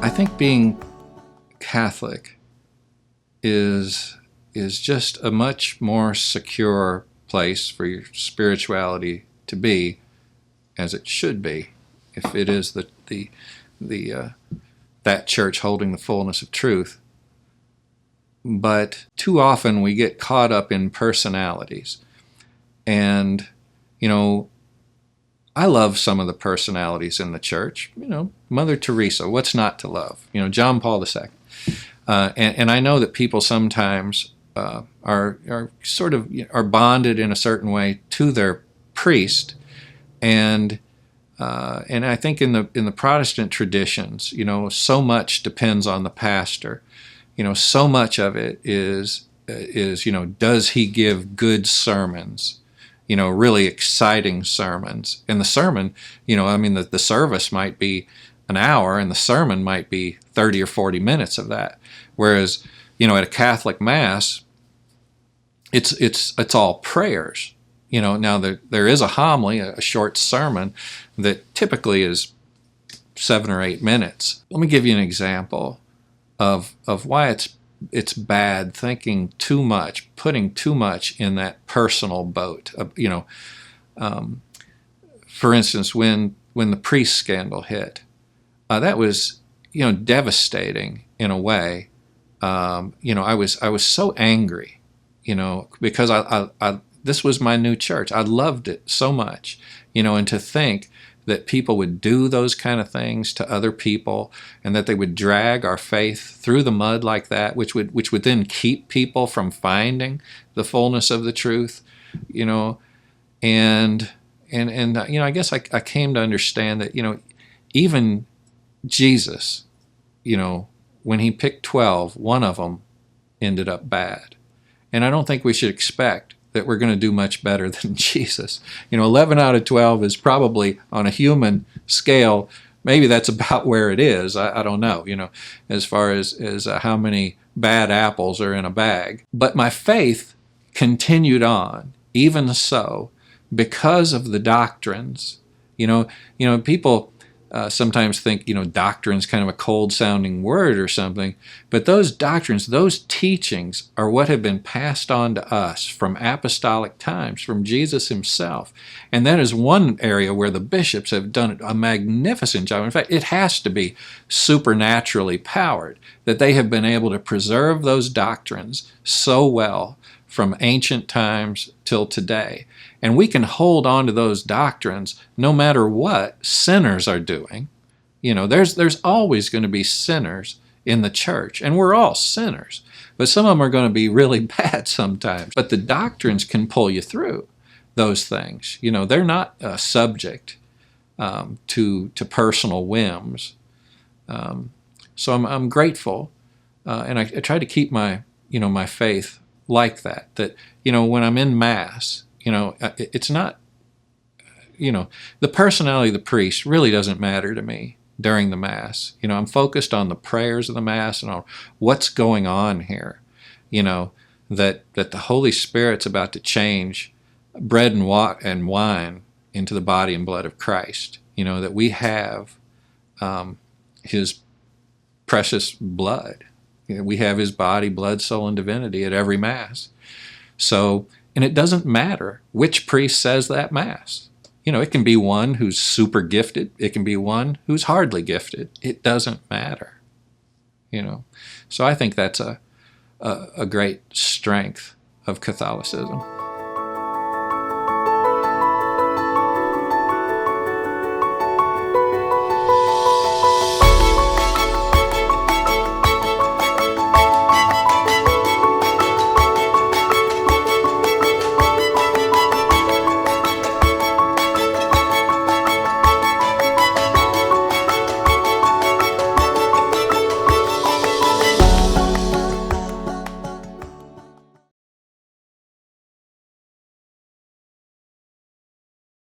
I think being Catholic is just a much more secure place for your spirituality to be, as it should be, if it is that church holding the fullness of truth. But too often we get caught up in personalities. And, I love some of the personalities in the church. Mother Teresa, what's not to love? John Paul II. And I know that people sometimes are bonded in a certain way to their priest, and I think in the Protestant traditions, so much depends on the pastor. So much of it is does he give good sermons? Really exciting sermons. And the sermon, the service might be an hour, and the sermon might be 30 or 40 minutes of that. Whereas, at a Catholic Mass, it's all prayers. Now there is a homily, a short sermon that typically is 7 or 8 minutes. Let me give you an example of why it's bad thinking too much, putting too much in that personal boat. For instance, when the priest scandal hit, that was devastating in a way. I was so angry, because I this was my new church. I loved it so much, and to think that people would do those kind of things to other people, and that they would drag our faith through the mud like that, which would then keep people from finding the fullness of the truth, and I guess I came to understand that, even Jesus, when he picked 12, one of them ended up bad. And I don't think we should expect that we're going to do much better than Jesus. 11 out of 12 is probably, on a human scale, maybe that's about where it is. I don't know, as far as how many bad apples are in a bag. But my faith continued on, even so, because of the doctrines. People sometimes think, doctrine's kind of a cold-sounding word or something, but those doctrines, those teachings are what have been passed on to us from apostolic times, from Jesus himself. And that is one area where the bishops have done a magnificent job. In fact, it has to be supernaturally powered, that they have been able to preserve those doctrines so well from ancient times till today. And we can hold on to those doctrines no matter what sinners are doing. There's always going to be sinners in the church, and we're all sinners. But some of them are going to be really bad sometimes. But the doctrines can pull you through those things. They're not subject to personal whims. So I'm grateful, and I try to keep my faith like that when I'm in Mass, it's not, the personality of the priest really doesn't matter to me during the Mass. I'm focused on the prayers of the Mass and on what's going on here, that the Holy Spirit's about to change bread and wine into the body and blood of Christ, that we have his precious blood. We have his body, blood, soul, and divinity at every Mass. So, and it doesn't matter which priest says that Mass. It can be one who's super gifted. It can be one who's hardly gifted. It doesn't matter. So I think that's a great strength of Catholicism.